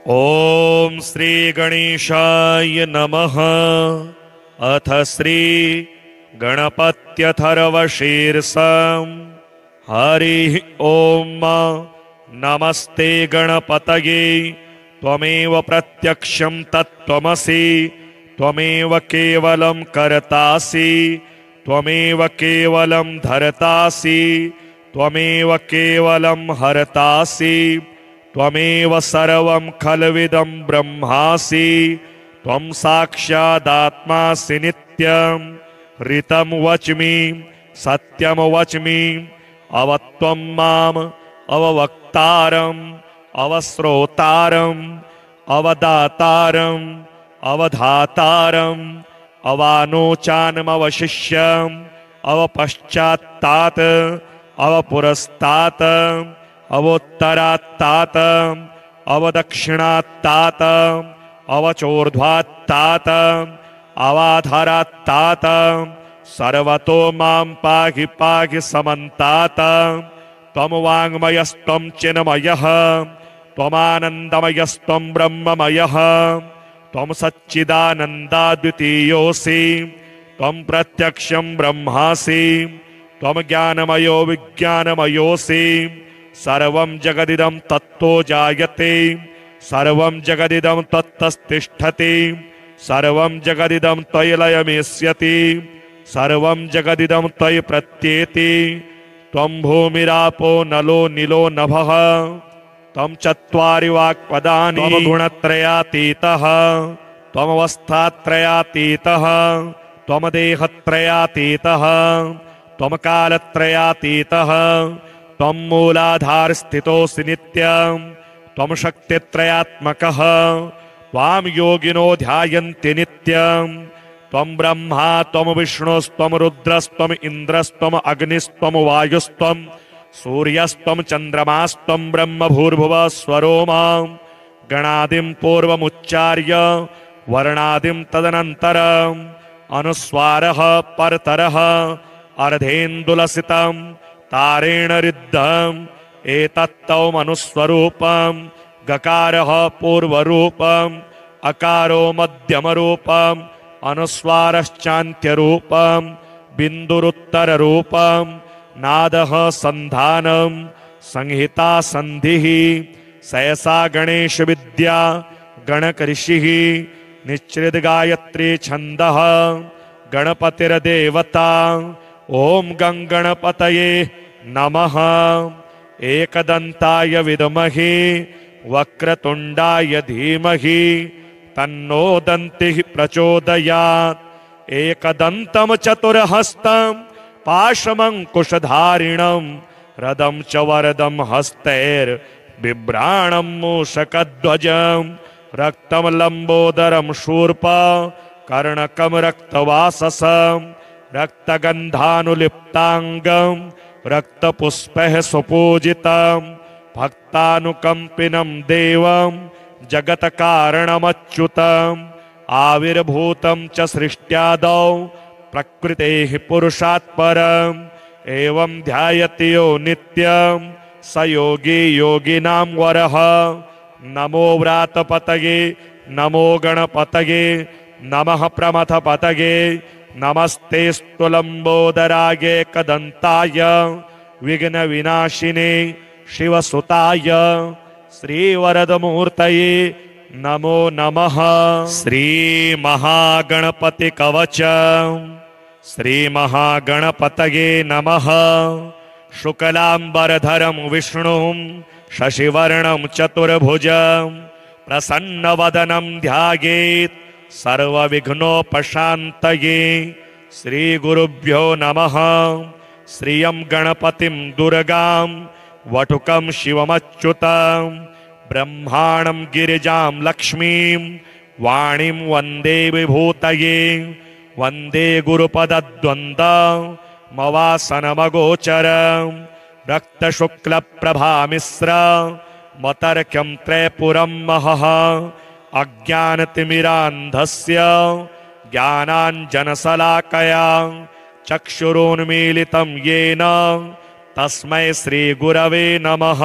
ओम श्री गणेशाय नमः। अथ श्री गणपत्यथर्वशीर्षम्। हरि ओम नमस्ते गणपतये। त्वमेव प्रत्यक्षं तत्त्वमसि। त्वमेव केवलं कर्तासि। त्वमेव केवलं धर्तासि। त्वमेव केवलं हर्तासि। त्वमेव सर्वं खल्विदं ब्रह्मासि। त्वं साक्षादात्मासि नित्यं। ऋतं वच्मि सत्यं वच्मि। अवत्वं माम् अववक्तारम् अवश्रोतारम् अवदातारम् अवधातारम् अवानोचानमवशिष्यम् अवपश्चात्तात् अवपुरस्तात् अवोत्तरात्तात् अवदक्षिणात्तात् अवचोर्ध्वात्तात् अवाधरात्तात् सर्वतो मां पाहि पाहि समन्तात्। त्वं वाङ्मयस्त्वं चिन्मयः त्वमानन्दमयस्त्वं ब्रह्ममयः। त्वं सच्चिदानन्दाद्वितीयोऽसि। त्वं प्रत्यक्षं ब्रह्मासि। त्वं ज्ञानमयो विज्ञानमयोऽसि। सर्वं जगदिदं तत्तो जायते। सर्वं जगदिदं तत्तस्तिष्ठति। सर्वं जगदिदं त्वयि लयमेष्यति। सर्वं जगदिदं त्वयि प्रत्येति। त्वं भूमिरापो नलो नीलो नभः। त्वं चत्वारि वाक्पदानि। त्वं गुणत्रयातीतः। त्वमवस्थात्रयातीतः। त्वं देहत्रयातीतः। त्वं कालत्रयातीतः। त्वं मूलाधारस्थितोऽसि नित्यं। त्वं शक्तित्रयात्मकः। त्वां योगिनो ध्यायन्ति नित्यं। त्वं ब्रह्मा त्वं विष्णुस्त्वं रुद्रस्त्वम् इन्द्रस्त्वम् अग्निस्त्वं वायुस्त्वं सूर्यस्त्वं चन्द्रमास्त्वं ब्रह्म भूर्भुवः स्वरो मां। गणादिं पूर्वमुच्चार्य वर्णादिं तदनन्तरम् अनुस्वारः परतरः अर्धेन्दुलसितं तारेण रिद्धम् एतत्तौमनुस्वरूपम्। गकारः पूर्वरूपम् अकारो मध्यमरूपम् अनुस्वारश्चान्त्यरूपम् बिन्दुरुत्तररूपम् नादः सन्धानम् संहिता सन्धिः। सहसा गणेश विद्या गणकऋषिः निश्चिद्गायत्री छन्दः गणपतिर्देवता। ॐ गं गणपतये नमः। एकदन्ताय विद्महे वक्रतुण्डाय धीमहि तन्नो दन्तिः प्रचोदयात्। एकदन्तं चतुर्हस्तं पाशमङ्कुशधारिणं रदं च वरदं हस्तैर्बिभ्राणं मूषकध्वजं रक्तं लम्बोदरं शूर्पा कर्णकं रक्तवाससं रक्तगन्धानुलिप्ताङ्गं रक्तपुष्पैः सुपूजितं भक्तानुकम्पिनं देवं जगत्कारणमच्युतम् आविर्भूतं च सृष्ट्यादौ प्रकृतेः पुरुषात् परम्। एवं ध्यायति यो नित्यं स योगी योगिनां वरः। नमो व्रातपतये नमो गणपतये नमः प्रमथपतये नमस्ते स्तुलम्बोदराय एकदन्ताय विघ्नविनाशिने शिवसुताय श्रीवरदमूर्तये नमो नमः। श्रीमहागणपतिकवच श्रीमहागणपतये नमः। शुक्लाम्बरधरं विष्णुं शशिवर्णं चतुर्भुजं प्रसन्नवदनं ध्यायेत् सर्वविघ्नोपशान्तये। श्रीगुरुभ्यो नमः। श्रियं गणपतिं दुर्गां वटुकं शिवमच्युतं ब्रह्माणं गिरिजां लक्ष्मीं वाणीं वन्दे विभूतये। वन्दे गुरुपदद्वन्द्वमवासनमगोचरं रक्तशुक्लप्रभामिश्र मतर्क्यं त्रैपुरं महः। अज्ञानतिमिरान्धस्य ज्ञानाञ्जनशलाकया चक्षुरुन्मीलितं येन तस्मै श्रीगुरवे नमः।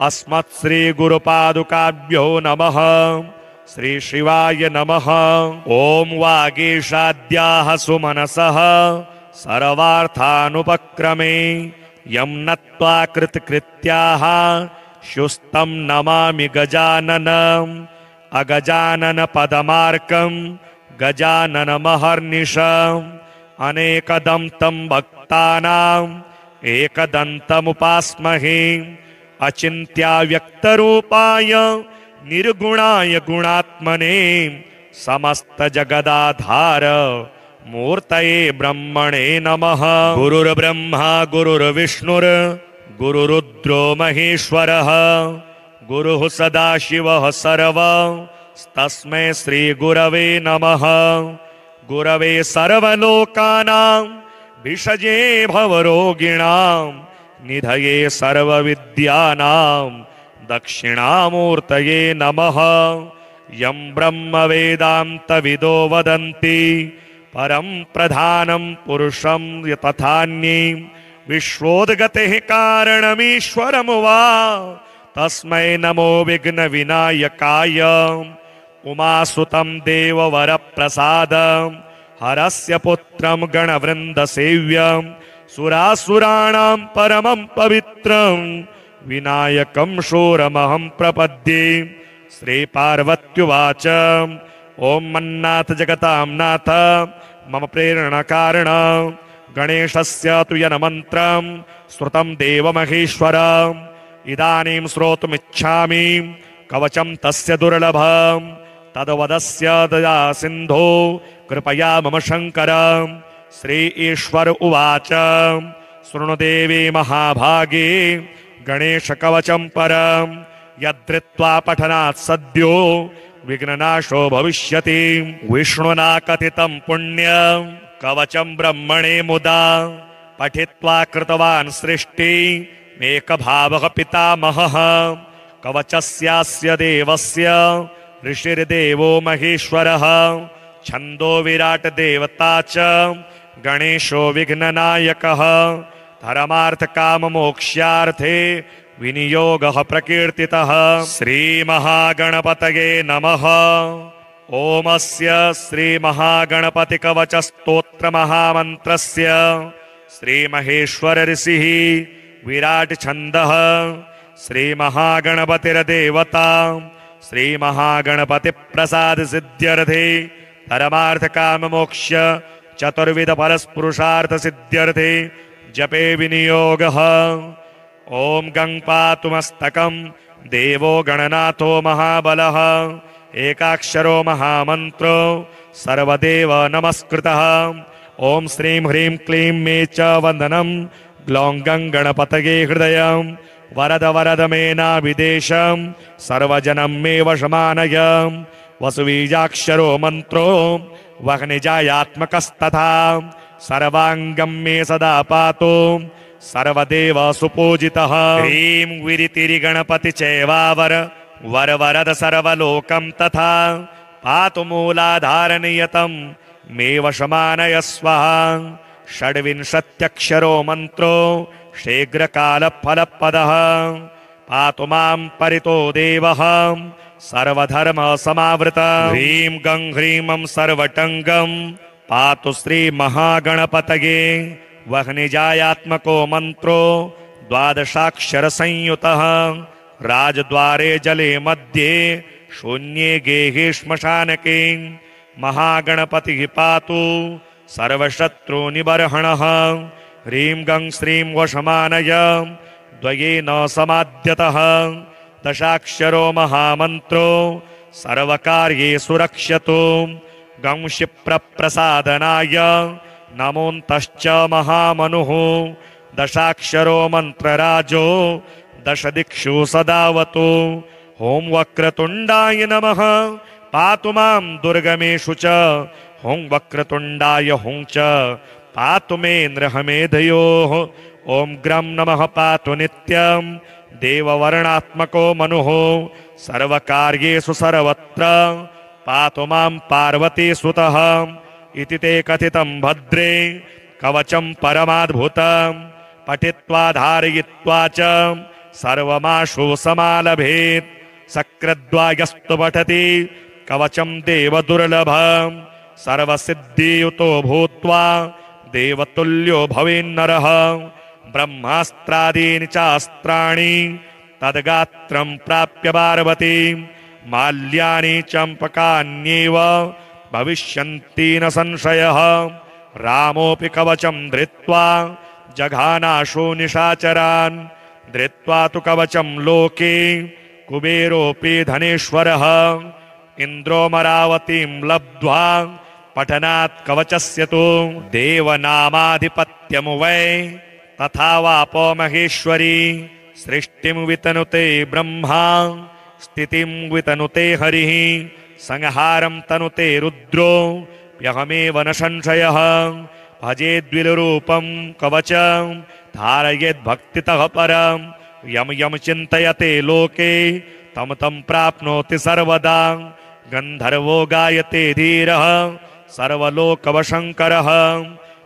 अस्मत् श्री गुरुपादुकाभ्यो नमः। श्री शिवाय नमः। ओम वागीशाद्याः सुमनसः सर्वार्थानुपक्रमे यं नत्वा कृतकृत्याः शुस्तं नमामि गजाननम्। अगजानन पदमार्कं गजानन महर्निशम् अनेकदन्तं भक्तानां एकदन्तमुपास्महे। अचिन्त्याव्यक्तरूपाय निर्गुणाय गुणात्मने समस्त जगदाधार मूर्तये ब्रह्मणे नमः। गुरुर्ब्रह्मा गुरुर्विष्णुर् गुरुरुद्रो महेश्वरः गुरुः सदाशिवः सर्वस्तस्मै श्री गुरवे नमः। गुरवे सर्वलोकानां भिषजे भवरोगिणां निधये सर्वविद्यानां दक्षिणामूर्तये नमः। यं ब्रह्म वेदान्तविदो वदन्ति परं प्रधानं पुरुषं तथान्ये विश्वोद्गतेः कारणमीश्वरमुवा तस्मै नमो विघ्नविनायकाय। उमासुतं देववरप्रसादं हरस्य पुत्रं गणवृन्दसेव्यं सुरासुराणां परमं पवित्रं विनायकं शूरमहं प्रपद्ये। श्रीपार्वत्युवाच ओं मन्नाथ जगतां नाथ मम प्रेरणकारण गणेशस्य तु यन्मन्त्रं श्रुतं देवमहेश्वरम् इदानीं श्रोतुमिच्छामि कवचं तस्य दुर्लभं तद्वदस्य दया सिन्धो कृपया मम शङ्कर। श्री ईश्वर उवाच शृणुदेवी महाभागे गणेश कवचं परं यद्धृत्वा पठनात् सद्यो विघ्ननाशो भविष्यति। विष्णुना कथितं पुण्यं कवचं ब्रह्मणे मुदा पठित्वा कृतवान् सृष्टि मेकभावः पितामहः। कवचस्यास्य देवस्य ऋषिर्देवो महेश्वरः छन्दो विराट देवता च गणेशो विघ्ननायकः। धर्मार्थकाममोक्ष्यार्थे विनियोगः प्रकीर्तितः। श्रीमहागणपतये नमः। ओमस्य श्रीमहागणपतिकवचस्तोत्रमहामन्त्रस्य श्रीमहेश्वर ऋषिः विराट छन्दः श्रीमहागणपतिर्देवता श्रीमहागणपतिप्रसाद सिद्ध्यर्थे धर्मार्थकाममोक्ष चतुर्विध फलस्पुरुषार्थ सिद्ध्यर्थे जपे विनियोगः। ओम गं पातु मस्तकं देवो गणनाथो महाबलः एकाक्षरो महामन्त्रो सर्वदेव नमस्कृतः। ओम श्रीं ह्रीं क्लीं मे च वन्दनं ग्लौं गं गणपतये हृदयं वरद वरद मे नाभिदेशं सर्वजनं मे वशमानय। वसुबीजाक्षरो मन्त्रो वह्निजायात्मकस्तथा सर्वाङ्गं मे सदा पातु सर्वदेव सुपूजितः। ह्रीं विरितिरिगणपति चैवावर वर वरद सर्वलोकं तथा पातु मूलाधारनियतं मे वशमानय स्वाहा। षड्विंशत्यक्षरो मन्त्रो शीघ्रकालफलपदः पातु मां परितो देवः सर्वधर्म समावृतः। ह्रीं गं ह्रीमं सर्वटङ्गं पातु श्री महागणपतये वह्निजायात्मको मन्त्रो द्वादशाक्षर संयुतः। राजद्वारे जले मध्ये शून्ये गेहे श्मशानके महागणपतिः पातु सर्वशत्रुनिबर्हणः। ह्रीं गं श्रीं वशमानय द्वयेन समाद्यतः। दशाक्षरो महामन्त्रो सर्वकार्येषु रक्ष्यतु। गं क्षिप्रप्रसादनाय नमोऽन्तश्च महामनुः। दशाक्षरो मन्त्रराजो दश दिक्षु सदावतु। ॐ वक्रतुण्डाय नमः पातु मां दुर्गमेषु च। ॐ वक्रतुण्डाय हुं च पातु मे नृहमेधयोः। ॐ ग्रं नमः पातु नित्यं देववर्णात्मको मनुः। सर्वकार्येषु सर्वत्र पातु मां पार्वतीसुतः। इति ते कथितं भद्रे कवचं परमाद्भुतं पठित्वा धारयित्वा च सर्वमाशु समालभेत् सकृद्वायस्तु पठति कवचं देवदुर्लभम् सर्वसिद्धियुतो भूत्वा देवतुल्यो भवेन्नरः ब्रह्मास्त्रादीनि चास्त्राणि तद्गात्रं प्राप्य पार्वती माल्यानि चम्पकान्येव भविष्यन्ति न संशयः रामोऽपि कवचं धृत्वा जघानाशु निशाचरान् धृत्वा तु कवचं लोके कुबेरोऽपि धनेश्वरः इन्द्रोमरावतीं लब्ध्वा पठनात् कवचस्य तु देवनामाधिपत्यं वै तथा वापो महेश्वरी सृष्टिं वितनुते ब्रह्मा स्थितिं वितनुते हरिः संहारं तनुते रुद्रो यहमेव न संशयः भजेद्विलरूपं कवचं धारयेद्भक्तितः परं यं यं चिन्तयते लोके तं तं प्राप्नोति सर्वदा गन्धर्वो गायते धीरः सर्वलोकवशङ्करः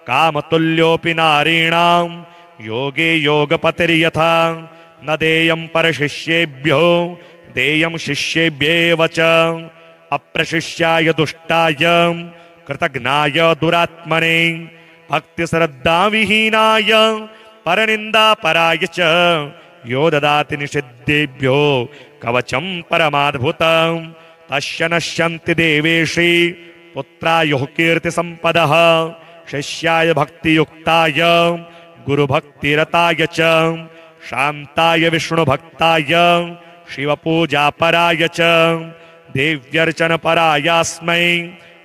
कामतुल्योऽपि नारीणां योगे योगपतिर्यथा न देयं परशिष्येभ्यो देयं शिष्येभ्येव च अप्रशिष्याय दुष्टाय कृतघ्नाय दुरात्मने भक्तिश्रद्धाविहीनाय परनिन्दापराय च यो ददाति निषिद्धेभ्यो कवचं परमाद्भुतं तस्य नश्यन्ति देवेशि पुत्रायुः कीर्तिसम्पदः शिष्याय भक्तियुक्ताय गुरुभक्तिरताय च शान्ताय विष्णुभक्ताय शिवपूजापराय च देव्यर्चनपरायास्मै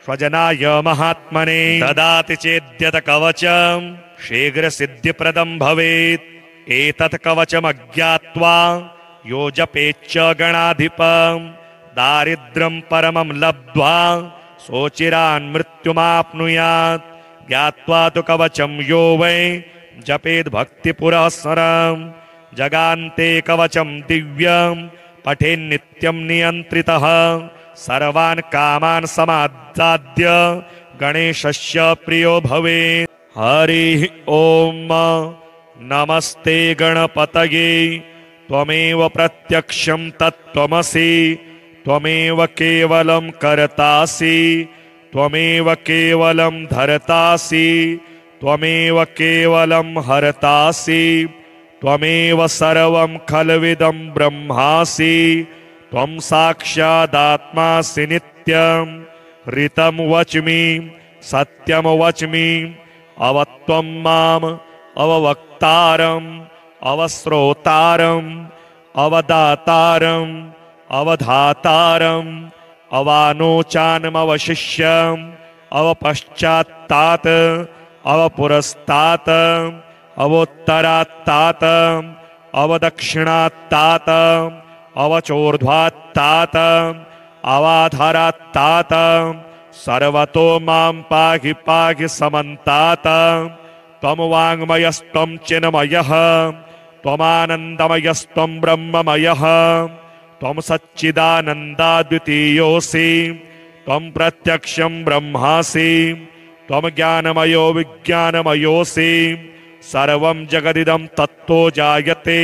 स्वजनाय महात्मने ददाति चेद्यत कवचं शीघ्रसिद्धिप्रदं भवेत् एतत् कवचमज्ञात्वा यो जपेच्च गणाधिपं दारिद्र्यं परमं लब्ध्वा सोचिरान् मृत्युमाप्नुयात् ज्ञात्वा तु कवचं यो वै जपेद्भक्तिपुरःसरं जगान्ते कवचं दिव्यं पठेन्नित्यं नियन्त्रितः सर्वान् कामान् समादाद्य गणेशस्य प्रियो भवेत्। हरिः ॐ नमस्ते गणपतये त्वमेव प्रत्यक्षं तत्त्वमसि त्वमेव केवलं कर्तासि त्वमेव केवलं धर्तासि त्वमेव केवलं हर्तासि त्वमेव सर्वं खल्विदं ब्रह्मासि त्वं साक्षादात्मासि नित्यं ऋतं वच्मि सत्यं वच्मि अवत्वं माम् अववक्तारम् अवश्रोतारम् अवदातारम् अवधातारम् अवानोचानमवशिष्यम् अवपश्चात्तात् अवपुरस्तात् अवोत्तरात्तात् अवदक्षिणात्तात् अवचोर्ध्वात्तात् अवाधरात्तात् सर्वतो मां पाहि पाहि समन्तात् त्वं वाङ्मयस्त्वं चिन्मयः त्वमानन्दमयस्त्वं ब्रह्ममयः त्वं सच्चिदानन्दाद्वितीयोऽसि त्वं प्रत्यक्षं ब्रह्मासि त्वं ज्ञानमयो विज्ञानमयोऽसि सर्वं जगदिदं तत्तो जायते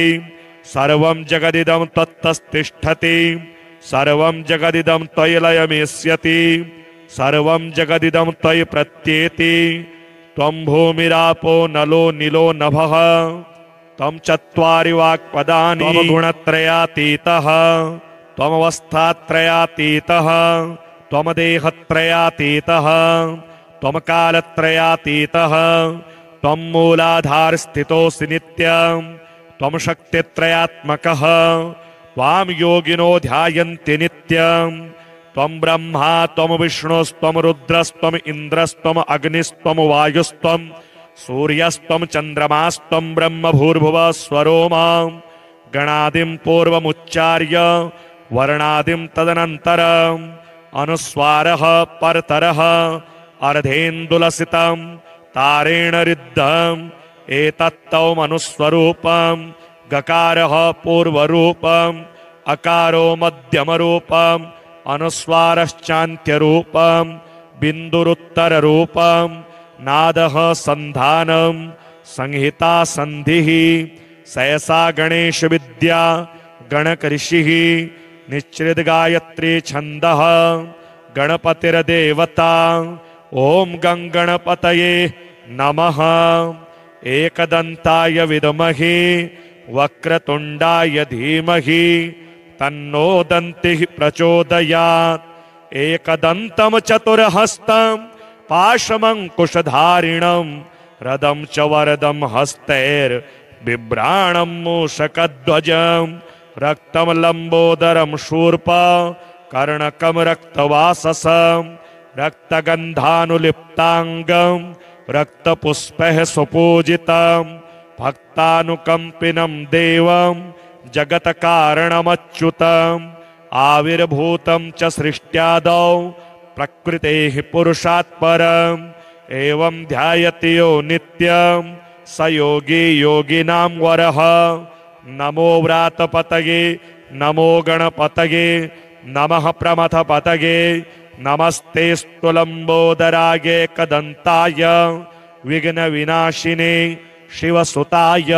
सर्वं जगदिदं तत्तस्तिष्ठति सर्वं जगदिदं त्वयि लयमेष्यति सर्वं जगदिदं त्वयि प्रत्येति त्वं भूमिरापो नलो निलो नभः त्वं चत्वारि वाक्पदानि त्वं गुणत्रयातीतः त्वमवस्थात्रयातीतः त्वं देहत्रयातीतः त्वं कालत्रयातीतः त्वं मूलाधारस्थितोऽसि नित्यं त्वं शक्तित्रयात्मकः त्वां योगिनो ध्यायन्ति नित्यं त्वं ब्रह्मा त्वं विष्णुस्त्वं रुद्रस्त्वं इन्द्रस्त्वं अग्निस्त्वं वायुस्त्वं सूर्यस्त्वं चन्द्रमास्त्वं ब्रह्म भूर्भुवः स्वरो मां गणादिं पूर्वमुच्चार्य वर्णादिं तदनन्तरम् अनुस्वारः परतरः अर्धेन्दुलसितं तारेण रिद्धम् एतत्तौमनुस्वरूपं गकारः पूर्वरूपम् अकारो मध्यमरूपम् अनुस्वारश्चान्त्यरूपम् बिन्दुरुत्तररूपम् नादः सन्धानं संहिता सन्धिः सहसा गणेश विद्या गणकऋषिः निश्चित गायत्री छंदः गणपतिर्देवता ओम गंगणपतये नमः। एकदंताय विद्महे वक्रतुंडाय धीमहि तन्नो दन्तिः प्रचोदयात्। एकदन्तं चतुर्हस्तं पाशमंकुशधारिणं रदं च वरदं हस्तैर्बिभ्राणं मूषकध्वजं रक्तं लंबोदरं शूर्प कर्णकं रक्तवाससं रक्तगन्धानुलिप्तांगं रक्तपुष्पैः सुपूजितं भक्तानुकंपिनं देवं जगत्कारणमच्युतम् आविर्भूतं च सृष्ट्यादौ प्रकृतेः पुरुषात् परम् एवं ध्यायति यो नित्यं स योगी योगिनां वरः। नमो व्रातपतये नमो गणपतये नमः प्रमथपतये नमस्ते स्तुलंबोदराय एकदंताय विघ्नविनाशिने शिवसुताय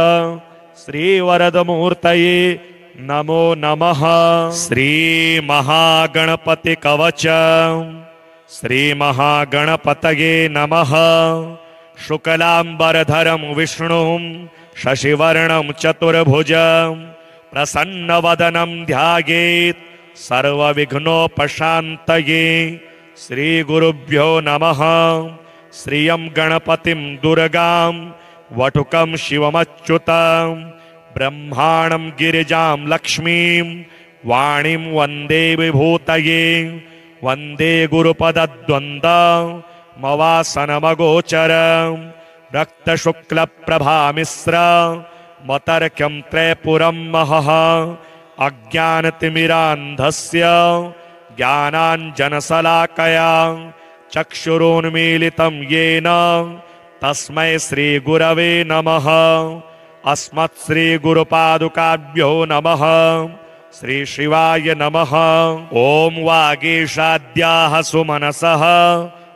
श्रीवरदमूर्तये नमो नमः। श्री महागणपति कवच श्री महागणपतये नमः। शुक्लांबरधरं विष्णुं शशिवर्णं चतुर्भुजं प्रसन्नवदनं ध्यायेत् सर्वविघ्नोपशान्तये। श्रीगुरुभ्यो नमः। श्रियं गणपतिं दुर्गां वटुकं शिवमच्युतं ब्रह्माणं गिरिजां लक्ष्मीं वाणीं वन्दे विभूतये। वन्दे गुरुपदद्वन्द्वमवासनमगोचरं रक्तशुक्लप्रभामिश्र मतर्क्यं त्रैपुरं महः। अज्ञानतिमिरान्धस्य ज्ञानाञ्जनशलाकया चक्षुरुन्मीलितं येन तस्मै श्रीगुरवे नमः। अस्मत्श्रीगुरुपादुकाभ्यो नमः। श्री शिवाय नमः। ओम वागीशाद्याः सुमनसः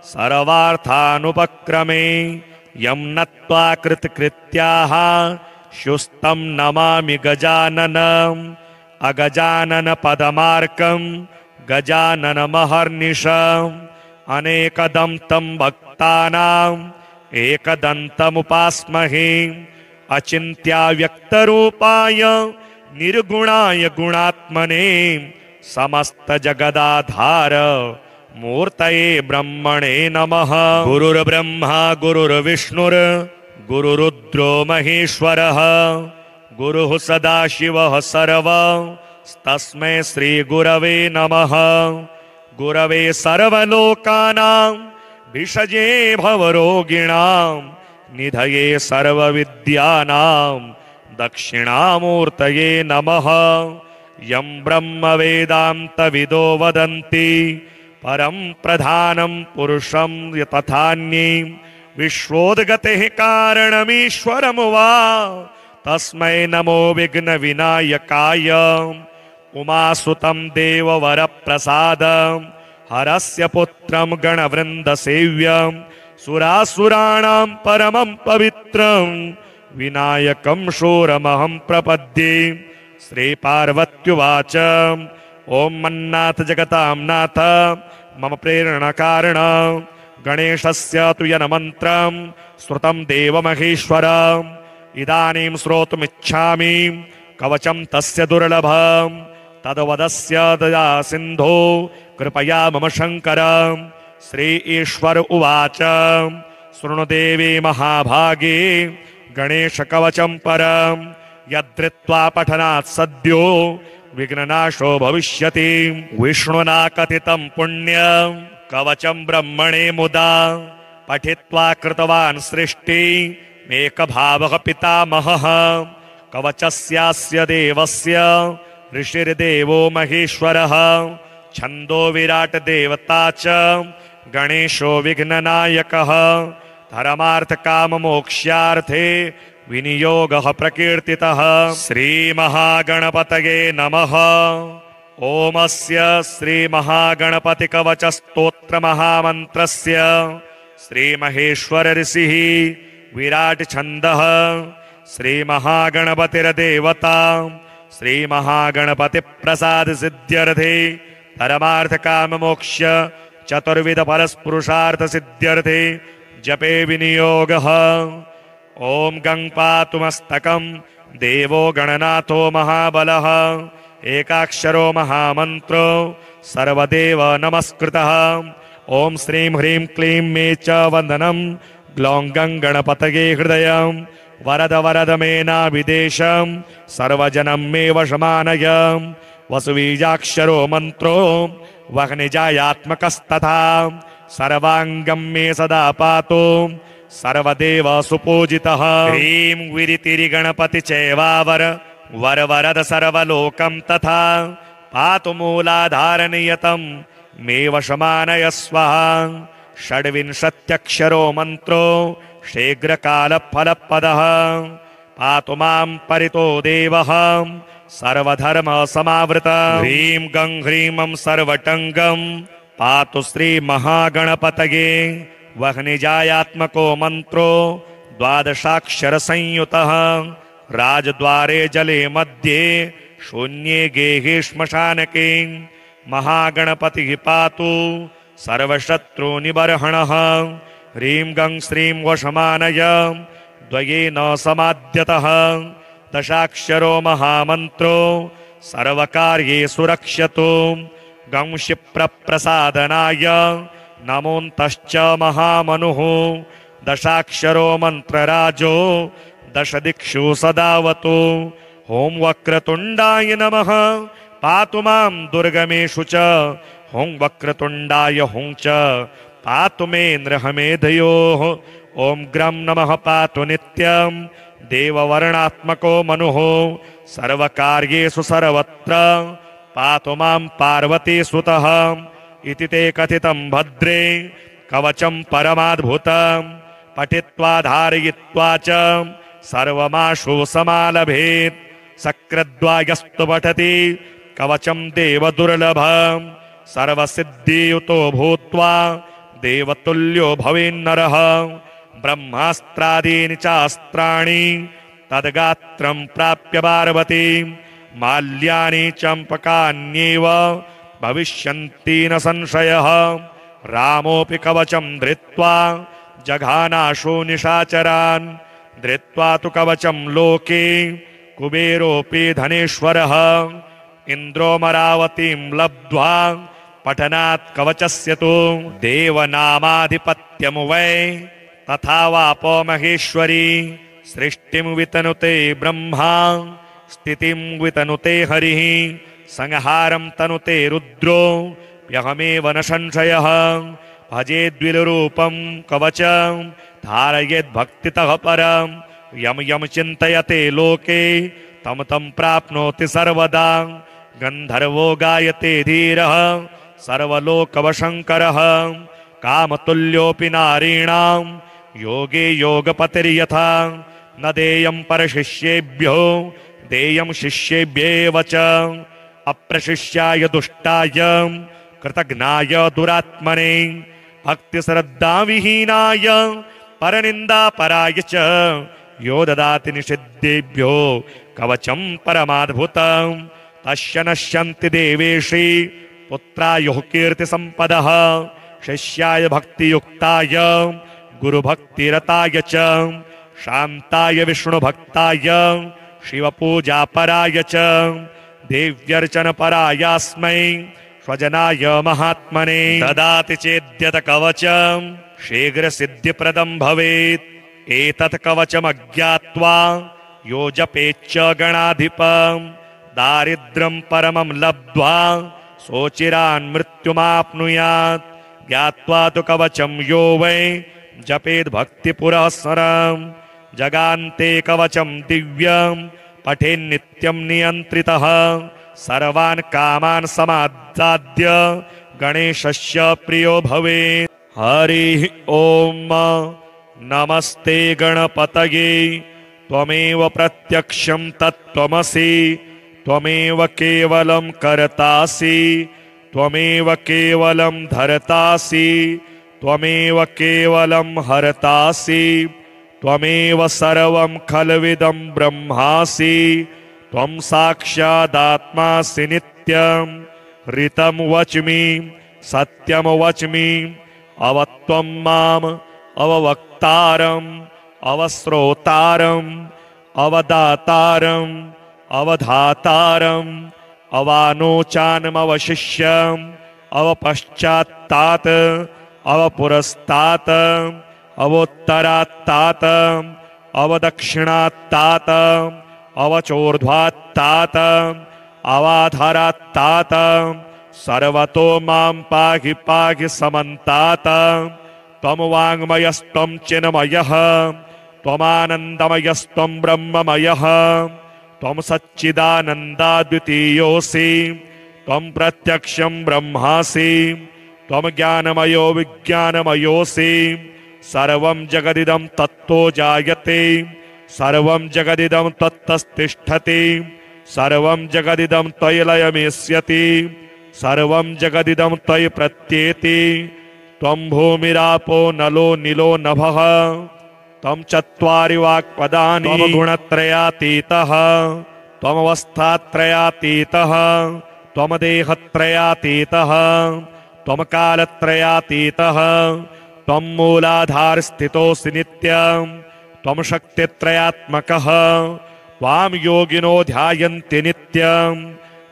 सर्वार्थानुपक्रमे यं नत्वा कृतकृत्याः शुस्तं नमामि गजाननम्। अगजानन पदमार्कं गजाननमहर्निशम् अनेकदन्तं भक्तानाम् एकदन्तमुपास्महे। अचिन्त्याव्यक्तरूपाय निर्गुणाय गुणात्मने समस्तजगदाधार मूर्तये ब्रह्मणे नमः। गुरुर्ब्रह्मा गुरुर्विष्णुर् गुरुरुद्रो महेश्वरः गुरुः सदाशिवः सर्वस्तस्मै श्रीगुरवे नमः। गुरवे सर्वलोकानां भिषजे भवरोगिणां निधये सर्वविद्यानां दक्षिणामूर्तये नमः। यं ब्रह्मवेदान्तविदो वदन्ति परं प्रधानं पुरुषं तथान्ये विश्वोद्गतेः कारणमीश्वरमुवा तस्मै नमो विघ्नविनायकाय। उमासुतं देववरप्रसादं हरस्य पुत्रं गणवृन्दसेव्यं सुरासुराणां परमं पवित्रं विनायकं शूरमहं प्रपद्ये। श्रीपार्वत्युवाच ओं मन्नाथ जगतां नाथ मम प्रेरणकारण गणेशस्य तु यन्मन्त्रं श्रुतं देवमहेश्वरम् इदानीं श्रोतुमिच्छामि कवचं तस्य दुर्लभं तद्वदस्य दया सिन्धो कृपया मम शङ्कर। श्री ईश्वर उवाच शृणुदेवी महाभागे गणेशकवचं परं यद्धृत्वा पठनात् सद्यो विघ्ननाशो भविष्यति। विष्णुना कथितं पुण्यं कवचं ब्रह्मणे मुदा पठित्वा कृतवान् सृष्टिमेकभावः पितामहः। कवचस्यास्य देवस्य ऋषिर्देवो महेश्वरः छन्दो विराट देवता च गणेशो विघ्ननायकः। धर्मार्थकाममोक्ष्यार्थे विनियोगः प्रकीर्तितः। श्रीमहागणपतये नमः। ओमस्य श्रीमहागणपतिकवचस्तोत्रमहामन्त्रस्य श्रीमहेश्वर ऋषिः विराट छन्दः श्रीमहागणपतिर्देवता श्रीमहागणपतिप्रसादसिद्ध्यर्थे परमार्थकाममोक्ष चतुर्विधफलस्पुरुषार्थसिद्ध्यर्थे जपे विनियोगः। ॐ गं पातु मस्तकं देवो गणनाथो महाबलः एकाक्षरो महामन्त्रो सर्वदेव नमस्कृतः। ॐ श्रीं ह्रीं क्लीं मे च वन्दनं ग्लौं गं गणपतये हृदयं वरद वरद मे नाभिदेशं सर्वजनं मे वशमानय। वसुबीजाक्षरो मन्त्रो वह्निजायात्मकस्तथा सर्वाङ्गं मे सदा पातु सर्वदेव सुपूजितः। ह्रीं विरितिरिगणपति चैवावर वर वरद सर्वलोकं तथा पातु मूलाधारनियतं मे वशमानय स्वाहा। षड्विंशत्यक्षरो मन्त्रो शीघ्रकालफलपदः पातु मां परितो देवः सर्वधर्मसमावृतः। ह्रीं गं ह्रीं सर्वटङ्गं पातु श्रीमहागणपतये वह्निजायात्मको मन्त्रो द्वादशाक्षरसंयुतः राजद्वारे जले मध्ये शून्ये गेहे श्मशानके महागणपतिः पातु सर्वशत्रुनिबर्हणः। ह्रीं गं श्रीं वशमानय द्वयेन समाद्यतः दशाक्षरो महामन्त्रो सर्वकार्येषु रक्ष्यतु। गं क्षिप्रप्रसादनाय नमोऽन्तश्च महामनुः दशाक्षरो मन्त्रराजो दशदिक्षु सदावतु। ॐ वक्रतुण्डाय नमः पातु मां दुर्गमेषु च हुं वक्रतुण्डाय हुं च पातु मे नृहमेधयोः। ॐ ग्रं नमः पातु नित्यं देववर्णात्मको मनुः सर्वकार्येषु सर्वत्र पातु मां पार्वतीसुतः। इति ते कथितं भद्रे कवचं परमाद्भुतं पठित्वा धारयित्वा च सर्वमाशु समालभेत्। सकृद्वायस्तु पठति कवचं देवदुर्लभं सर्वसिद्धियुतो भूत्वा देवतुल्यो भवेन्नरः। ब्रह्मास्त्रादीनि चास्त्राणि तद्गात्रं प्राप्य पार्वती माल्यानि चम्पकान्येव भविष्यन्ति न संशयः। रामोऽपि कवचं धृत्वा जघानाशु निशाचरान् धृत्वा तु कवचं लोके कुबेरोऽपि धनेश्वरः। इन्द्रोमरावतीं लब्ध्वा पठनात् कवचस्य तु देवनामाधिपत्यं वै तथा वापो महेश्वरी। सृष्टिं वितनुते ब्रह्मा स्थितिं वितनुते हरिः संहारं तनुते रुद्रो यहमेव न संशयः। भजेद्विलरूपं कवचं धारयेद्भक्तितः परं यं यं चिन्तयते लोके तं तं प्राप्नोति सर्वदा। गन्धर्वो गायते धीरः सर्वलोकवशङ्करः कामतुल्योऽपि नारीणां योगे योगपतिर्यथा। न देयं परशिष्येभ्यो देयं शिष्येभ्येव च अप्रशिष्याय दुष्टाय कृतघ्नाय दुरात्मने भक्तिश्रद्धाविहीनाय परनिन्दापराय च यो ददाति निषिद्धेभ्यो कवचं परमाद्भुतं। तस्य नश्यन्ति देवेशि पुत्रायुः कीर्तिसम्पदः शिष्याय भक्तियुक्ताय गुरुभक्तिरताय च शान्ताय विष्णुभक्ताय शिवपूजापराय च देव्यर्चनपरायास्मै स्वजनाय महात्मने ददाति चेद्यत कवचं शीघ्रसिद्धिप्रदं भवेत्। एतत् कवचमज्ञात्वा यो जपेच्च गणाधिपं दारिद्र्यं परमं लब्ध्वा सोचिरान् मृत्युमाप्नुयात्। ज्ञात्वा तु कवचं यो वै जपेद् भक्तिपुरःसरं जगान्ते कवचं दिव्यं पठेन्नित्यं नियन्त्रितः। सर्वान् कामान् समादाद्य गणेशस्य प्रियो भवेत्। हरिः ॐ नमस्ते गणपतये त्वमेव प्रत्यक्षं तत्त्वमसि त्वमेव केवलं कर्तासि त्वमेव केवलं धर्तासि त्वमेव केवलं हर्तासि त्वमेव सर्वं खल्विदं ब्रह्मासि त्वं साक्षादात्मासि नित्यं ऋतं वच्मि सत्यं वच्मि अवत्वं माम् अववक्तारम् अवश्रोतारम् अवदातारम् अवधातारम् अवानोचानमवशिष्यम् अवपश्चात्तात् अवपुरस्तात् अवोत्तरात्तात् अवदक्षिणात्तात् अवचोर्ध्वात्तात् अवाधरात्तात् सर्वतो मां पाहि पाहि समन्तात् त्वं वाङ्मयस्त्वं चिन्मयः त्वमानन्दमयस्त्वं ब्रह्ममयः त्वं सच्चिदानन्दाद्वितीयोऽसि त्वं प्रत्यक्षं ब्रह्मासि त्वं ज्ञानमयो विज्ञानमयोऽसि सर्वं जगदिदं तत्तो जायते सर्वं जगदिदं तत्तस्तिष्ठति सर्वं जगदिदं त्वयि लयमेष्यति सर्वं जगदिदं त्वयि प्रत्येति त्वं भूमिरापो नलो निलो नभः त्वं चत्वारि वाक्पदानि त्वं गुणत्रयातीतः त्वमवस्थात्रयातीतः त्वं देहत्रयातीतः त्वं कालत्रयातीतः त्वं मूलाधारस्थितोऽसि नित्यं त्वं शक्तित्रयात्मकः त्वां योगिनो ध्यायन्ति नित्यं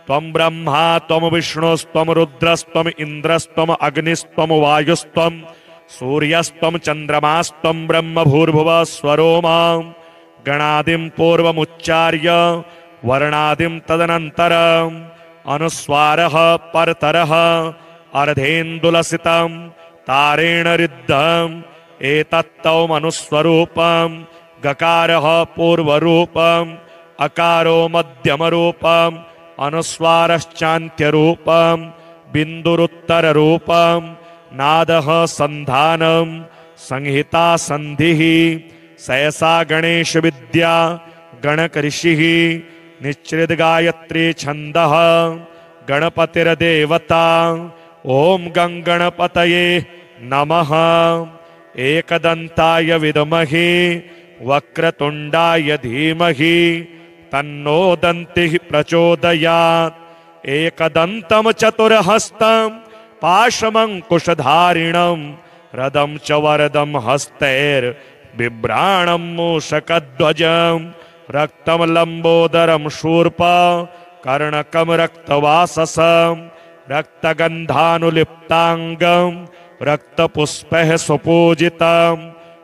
त्वं ब्रह्मा त्वं विष्णुस्त्वं रुद्रस्त्वं इन्द्रस्त्वं अग्निस्त्वं वायुस्त्वं सूर्यस्त्वं चन्द्रमास्त्वं ब्रह्म भूर्भुवः स्वरोमां गणादिं पूर्वमुच्चार्य वर्णादिं तदनन्तरम् अनुस्वारः परतरः अर्धेन्दुलसितं तारेण रिद्धम् एतत्तौमनुस्वरूपम् गकारः पूर्वरूपम् अकारो मध्यमरूपम् अनुस्वारश्चान्त्यरूपम् बिन्दुरुत्तररूपम् नादः सन्धानम् संहिता सन्धिः सहसा गणेश विद्या गणकऋषिः निश्चितगायत्री छन्दः गणपतिर्देवता ॐ गणपतये नमः एकदन्ताय विद्महे वक्रतुण्डाय धीमहि तन्नो दन्तिः प्रचोदयात् एकदन्तं चतुर्हस्तं पाशमङ्कुशधारिणं रदं च वरदं हस्तैर्बिभ्राणं मूषकध्वजं रक्तं लम्बोदरं शूर्पा कर्णकं रक्तवाससं रक्तगन्धानुलिप्ताङ्गं रक्तपुष्पैः सुपूजितं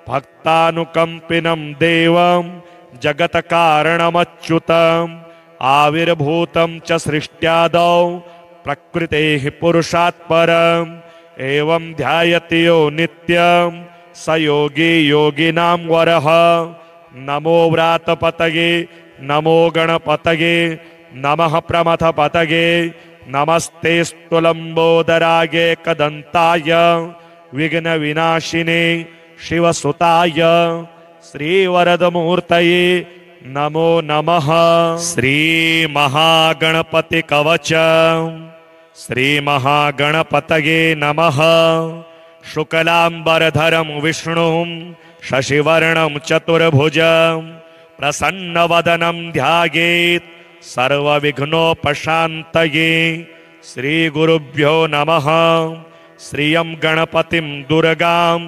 भक्तानुकम्पिनं देवं जगत्कारणमच्युतम् आविर्भूतं च सृष्ट्यादौ प्रकृतेः पुरुषात् परम् एवं ध्यायति यो नित्यं स योगी योगिनां वरः नमो व्रातपतये नमो गणपतये नमः प्रमथपतये नमस्तेऽस्तु लम्बोदराय एकदन्ताय विघ्नविनाशिने शिवसुताय श्रीवरदमूर्तये नमो नमः। श्रीमहागणपतिकवच श्रीमहागणपतये नमः। शुक्लाम्बरधरं विष्णुं शशिवर्णं चतुर्भुजं प्रसन्नवदनं ध्यायेत् सर्वविघ्नोपशान्तये। श्रीगुरुभ्यो नमः। श्रियं गणपतिं दुर्गां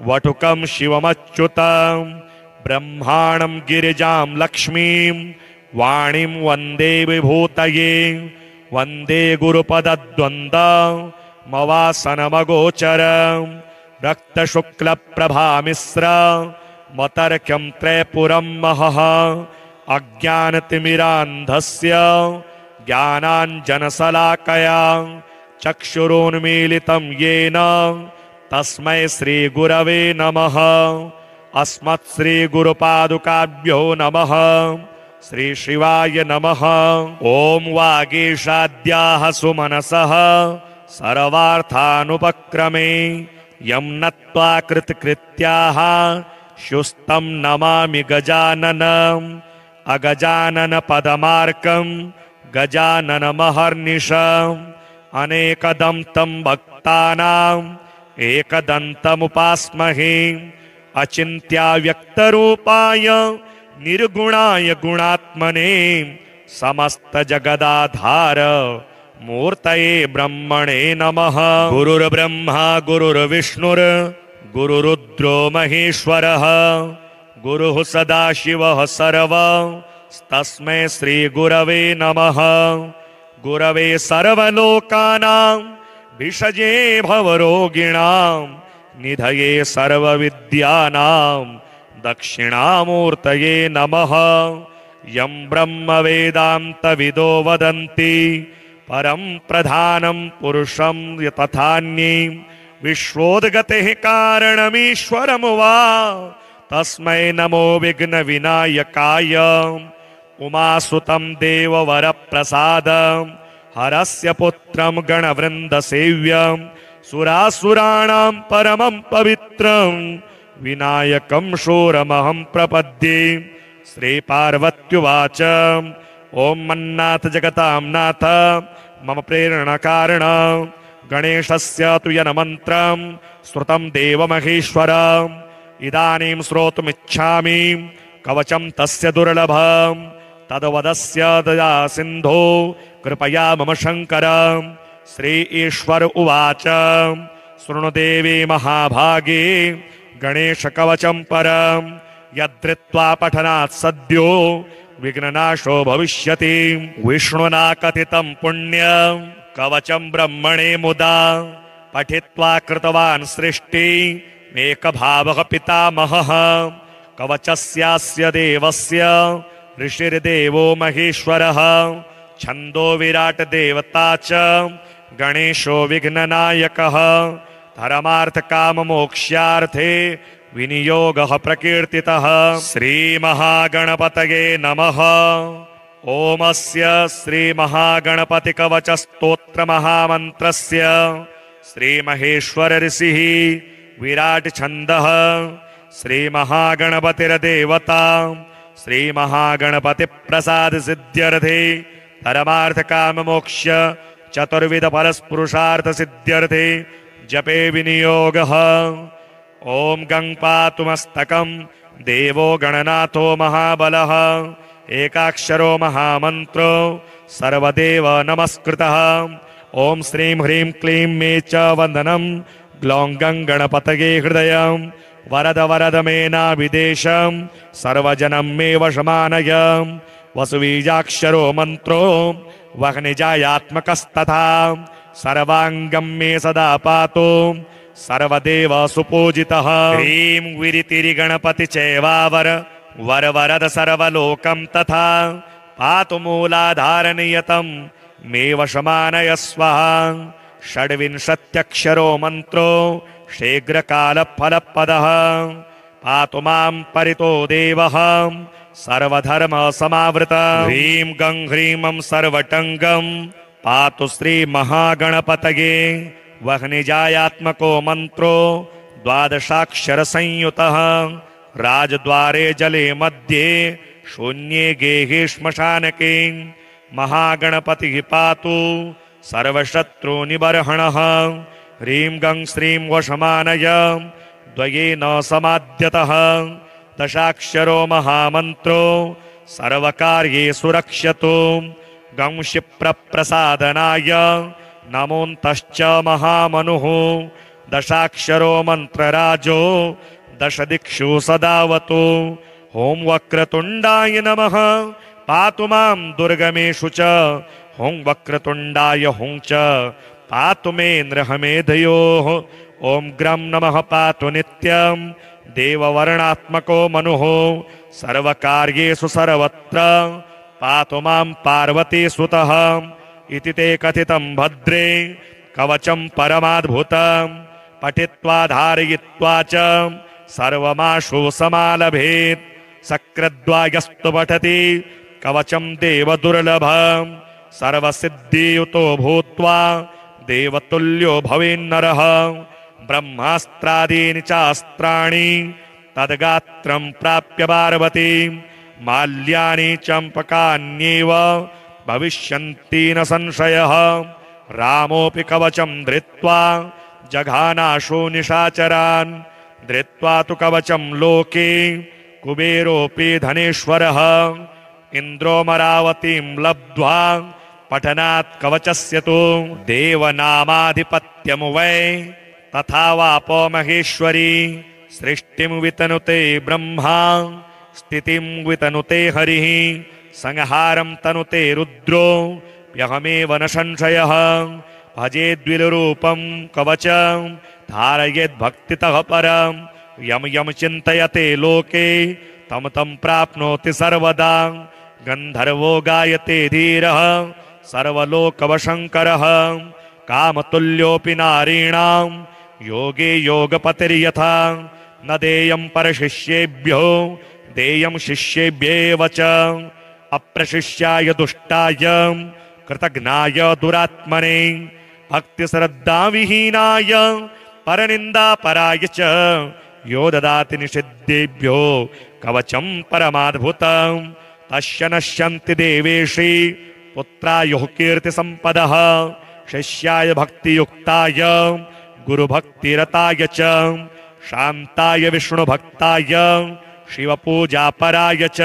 वटुकं शिवमच्युतं ब्रह्माणं गिरिजां लक्ष्मीं वाणीं वन्दे विभूतये। वन्दे गुरुपदद्वन्द्वमवासनमगोचरं रक्तशुक्लप्रभामिश्र मतर्क्यं त्रैपुरं महः अज्ञानतिमिरान्धस्य ज्ञानाञ्जनशलाकया चक्षुरुन्मीलितं येन तस्मै श्रीगुरवे नमः। अस्मत्श्रीगुरुपादुकाभ्यो नमः। श्रीशिवाय नमः। ॐ वागीशाद्याः सुमनसः सर्वार्थानुपक्रमे यं नत्वा कृतकृत्याः शुस्तं नमामि गजाननम् अगजाननपदमार्कं गजाननमहर्निशम् अनेकदं तं भक्तानाम् एकदन्तमुपास्महे। अचिन्त्याव्यक्तरूपाय निर्गुणाय गुणात्मने समस्तजगदाधार मूर्तये ब्रह्मणे नमः। गुरुर्ब्रह्मा गुरुर्विष्णुर् गुरुरुद्रो महेश्वरः गुरुः सदाशिवः सर्वस्तस्मै श्रीगुरवे नमः। गुरवे सर्वलोकानां भिषजे भवरोगिणां निधये सर्वविद्यानां दक्षिणामूर्तये नमः। यं ब्रह्म वेदान्तविदो वदन्ति परं प्रधानं पुरुषं तथान्ये विश्वोद्गतेः कारणमीश्वरं वा तस्मै नमो विघ्नविनायकाय। उमासुतं देववरप्रसादं हरस्य पुत्रं गणवृन्दसेव्यं सुरासुराणां परमं पवित्रं विनायकं शूरमहं प्रपद्ये। श्रीपार्वत्युवाच ॐ मन्नाथ जगतां नाथ मम प्रेरणकारण गणेशस्य तु यन्मन्त्रं श्रुतं देवमहेश्वरम् इदानीं श्रोतुमिच्छामि कवचं तस्य दुर्लभं तद्वदस्य दया सिन्धो कृपया मम शङ्कर। श्री ईश्वर उवाच शृणुदेवी महाभागे गणेशकवचं परं यद्धृत्वा पठनात् सद्यो विघ्ननाशो भविष्यति। विष्णुना कथितं पुण्यं कवचं ब्रह्मणे मुदा पठित्वा कृतवान् सृष्टिमेकभावः पितामहः। कवचस्यास्य देवस्य ऋषिर्देवो महेश्वरः छन्दो विराट देवता च गणेशो विघ्ननायकः। धर्मार्थकाममोक्ष्यार्थे विनियोगः प्रकीर्तितः। श्रीमहागणपतये नमः। ओमस्य श्रीमहागणपतिकवचस्तोत्रमहामन्त्रस्य श्रीमहेश्वर ऋषिः विराट छन्दः श्रीमहागणपतिर्देवता श्रीमहागणपतिप्रसाद सिद्ध्यर्थे धर्मार्थकाममोक्ष चतुर्विध फलस्पुरुषार्थ सिद्ध्यर्थे जपे विनियोगः। ॐ गं पातु मस्तकं देवो गणनाथो महाबलः एकाक्षरो महामन्त्रो सर्वदेव नमस्कृतः। ॐ श्रीं ह्रीं क्लीं मे च वन्दनं ग्लौं गं गणपतये हृदयं वरद वरद मे नाभिदेशं सर्वजनं मे वशमानय। वसुबीजाक्षरो मन्त्रो वह्निजायात्मकस्तथा सर्वाङ्गं मे सदा पातु सर्वदेव सुपूजितः। ह्रीं विरितिरिगणपति चैवावर वर वरद सर्वलोकं तथा पातु मूलाधारनियतं मे वशमानय स्वाहा। षड्विंशत्यक्षरो मन्त्रो शीघ्रकालफलपदः पातु मां परितो देवः सर्वधर्मसमावृतः। ह्रीं गं ह्रीं सर्वटङ्गं पातु श्रीमहागणपतये वह्निजायात्मको मन्त्रो द्वादशाक्षरसंयुतः। राजद्वारे जले मध्ये शून्ये गेहे श्मशानके महागणपतिः पातु सर्वशत्रुनिबर्हणः। ह्रीं गं श्रीं वशमानय द्वयेन समाद्यतः। दशाक्षरो महामन्त्रो सर्वकार्येषु रक्ष्यतु। गं क्षिप्रप्रसादनाय नमोऽन्तश्च महामनुः। दशाक्षरो मन्त्रराजो दशदिक्षु सदावतु। ॐ वक्रतुण्डाय नमः पातु मां दुर्गमेषु च। ॐ वक्रतुण्डाय हुं च पातु मे नृहमेधयोः। ॐ ग्रं नमः पातु नित्यं देववर्णात्मको मनुः। सर्वकार्येषु सर्वत्र पातु मां पार्वतीसुतः। इति ते कथितं भद्रे कवचं परमाद्भुतं पठित्वा धारयित्वा च सर्वमाशु समालभेत्। सकृद्वायस्तु पठति कवचं देवदुर्लभं सर्वसिद्धियुतो भूत्वा देवतुल्यो भवेन्नरः। ब्रह्मास्त्रादीनि चास्त्राणि तद्गात्रं प्राप्य पार्वती माल्यानि चम्पकान्येव भविष्यन्ति न संशयः। रामोऽपि कवचं धृत्वा जघानाशो निशाचरान् धृत्वा तु कवचं लोके कुबेरोऽपि धनेश्वरः इन्द्रोमरावतीं लब्ध्वा पठनात् कवचस्य तु देवनामाधिपत्यं वै तथा वापो महेश्वरी सृष्टिं वितनुते ब्रह्मा स्थितिं वितनुते हरिः संहारं तनुते रुद्रो यहमेव न संशयः भजेद्विलरूपं कवचं धारयेद्भक्तितः परं यम यम चिन्तयते लोके तम तम प्राप्नोति सर्वदा गन्धर्वो गायते धीरः सर्वलोकवशङ्करः कामतुल्योऽपि नारीणां योगे योगपतिर्यथा न देयं परशिष्येभ्यो देयं शिष्येभ्येव च अप्रशिष्याय दुष्टाय कृतघ्नाय दुरात्मने भक्तिश्रद्धाविहीनाय परनिन्दापराय च यो ददाति निषिद्धेभ्यो कवचं परमाद्भुतं तस्य नश्यन्ति देवेशि पुत्रायुः कीर्तिसम्पदः शिष्याय भक्तियुक्ताय गुरुभक्तिरताय च शान्ताय विष्णुभक्ताय शिवपूजापराय च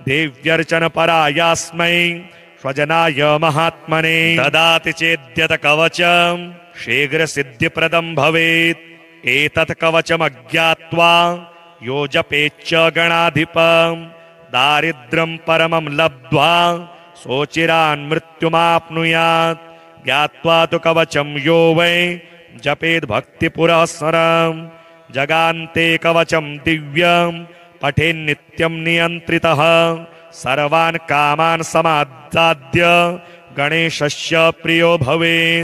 देव्यर्चनपरायास्मै स्वजनाय महात्मने ददाति चेद्यत कवचं शीघ्रसिद्धिप्रदं भवेत् एतत् कवचमज्ञात्वा यो जपेच्च गणाधिपं दारिद्र्यं परमं लब्ध्वा सोचिरान् मृत्युमाप्नुयात् ज्ञात्वा तु कवचं यो वै जपेद् भक्तिपुरःसरं जगान्ते कवचं दिव्यं पठेन्नित्यं नियन्त्रितः सर्वान् कामान् समादाद्य गणेशस्य प्रियो भवेत्।